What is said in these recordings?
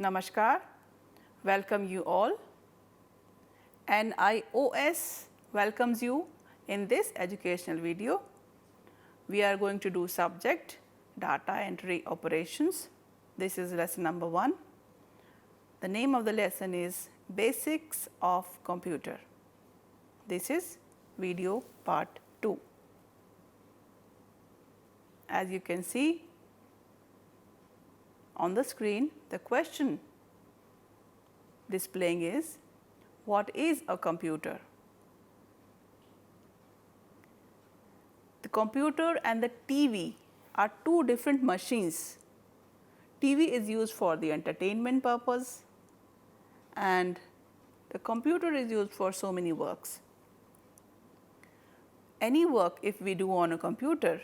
Namaskar, welcome you all. NIOS welcomes you in this educational video. We are going to do subject data entry operations. This is lesson number 1. The name of the lesson is Basics of Computer. This is video part 2. As you can see on the screen, the question displaying is, what is a computer? The computer and the TV are two different machines. TV is used for the entertainment purpose and the computer is used for so many works. Any work if we do on a computer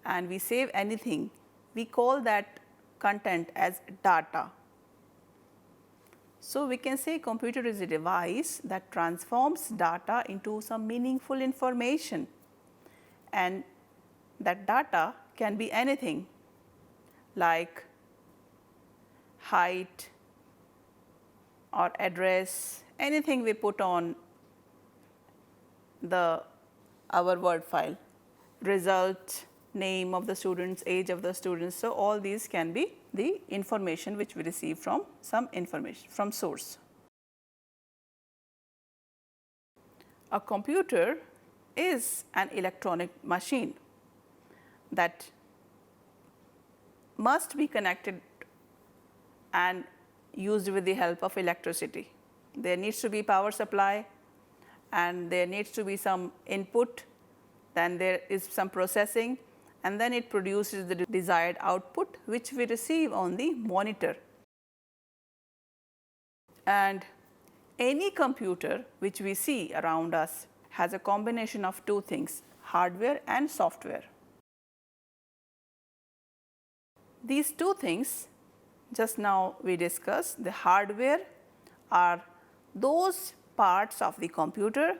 and we save anything, we call that content as data. So, we can say computer is a device that transforms data into some meaningful information, and that data can be anything like height or address, anything we put on our Word file, result, name of the students, age of the students. So, all these can be the information which we receive from some information from source. A computer is an electronic machine that must be connected and used with the help of electricity. There needs to be power supply and there needs to be some input, then there is some processing, and then it produces the desired output which we receive on the monitor. And any computer which we see around us has a combination of two things, hardware and software. These two things just now we discussed. The hardware are those parts of the computer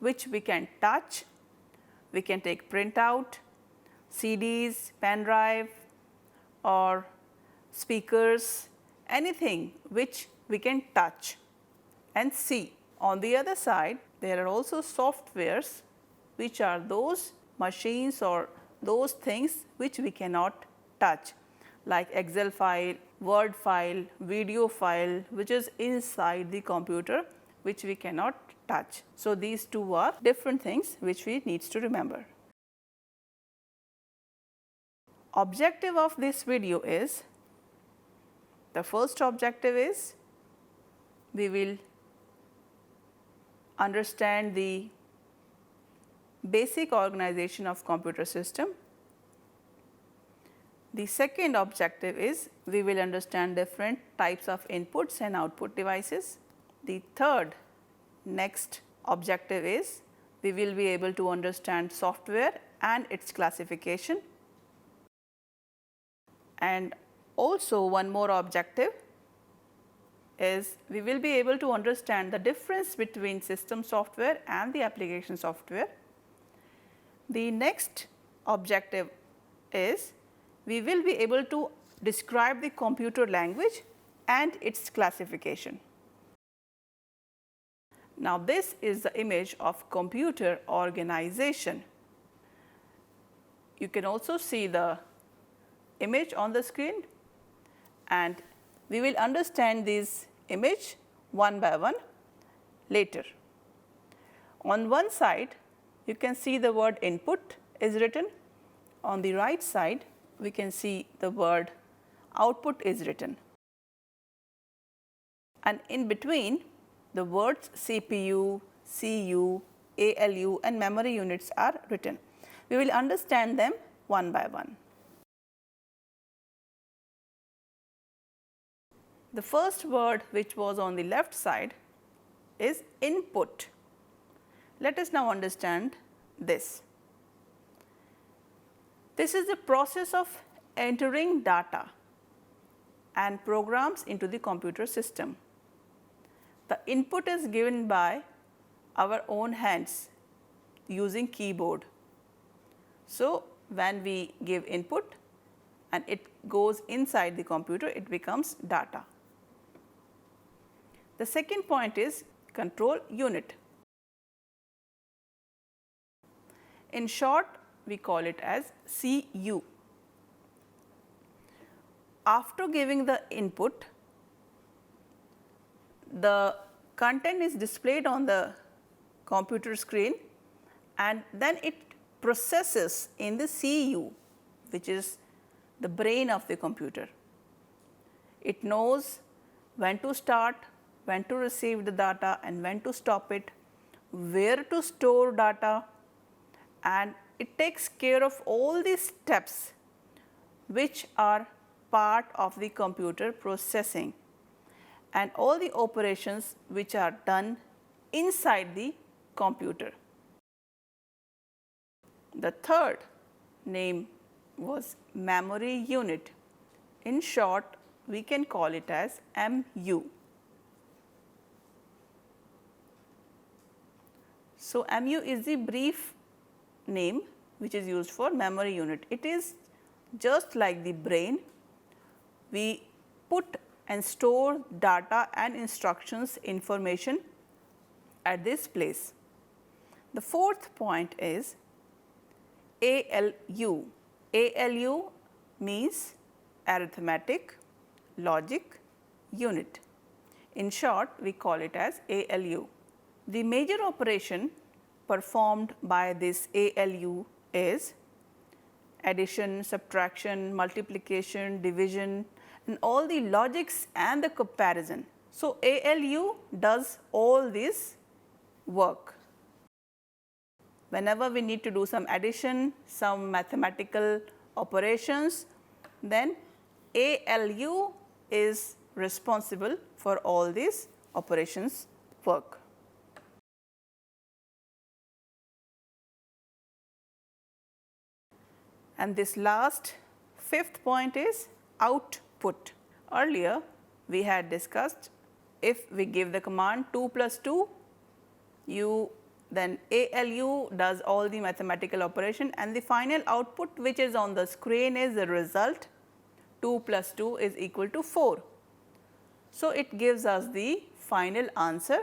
which we can touch, we can take printout, CDs, pen drive or speakers, anything which we can touch and see. On the other side, there are also softwares which are those machines or those things which we cannot touch, like Excel file, Word file, video file, which is inside the computer which we cannot touch. So, these two are different things which we need to remember. Objective of this video is, the first objective is we will understand the basic organization of computer system. The second objective is we will understand different types of inputs and output devices. The third next objective is we will be able to understand software and its classification. And also one more objective is we will be able to understand the difference between system software and the application software. The next objective is we will be able to describe the computer language and its classification. Now, this is the image of computer organization. You can also see the image on the screen and we will understand this image one by one later. On one side, you can see the word input is written. On the right side, we can see the word output is written. And in between, the words CPU, CU, ALU and memory units are written. We will understand them one by one. The first word which was on the left side is input. Let us now understand this. This is the process of entering data and programs into the computer system. The input is given by our own hands using keyboard. So, when we give input and it goes inside the computer, it becomes data. The second point is control unit. In short, we call it as CU. After giving the input, the content is displayed on the computer screen and then it processes in the CU, which is the brain of the computer. It knows when to start, when to receive the data and when to stop it, where to store data, and it takes care of all these steps which are part of the computer processing and all the operations which are done inside the computer. The third name was memory unit. In short, we can call it as MU. So, MU is the brief name which is used for memory unit. It is just like the brain. We put and store data and instructions information at this place. The fourth point is ALU. ALU means arithmetic logic unit. In short, we call it as ALU. The major operation performed by this ALU is addition, subtraction, multiplication, division, and all the logics and the comparison. So, ALU does all this work. Whenever we need to do some addition, some mathematical operations, then ALU is responsible for all these operations work. And this last fifth point is output. Earlier we had discussed if we give the command 2 plus 2, then ALU does all the mathematical operation and the final output which is on the screen is the result 2 plus 2 is equal to 4. So, it gives us the final answer,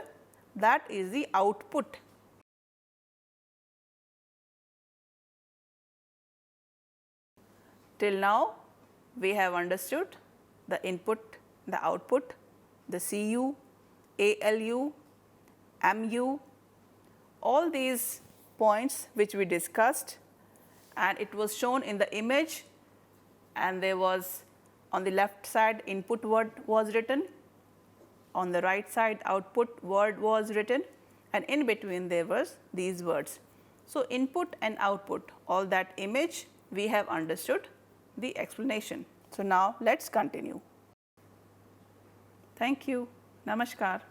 that is the output. Till now we have understood the input, the output, the CU, ALU, MU, all these points which we discussed, and it was shown in the image, and there was on the left side input word was written, on the right side output word was written, and in between there was these words. So, input and output, all that image we have understood the explanation. So, now let us continue. Thank you. Namaskar.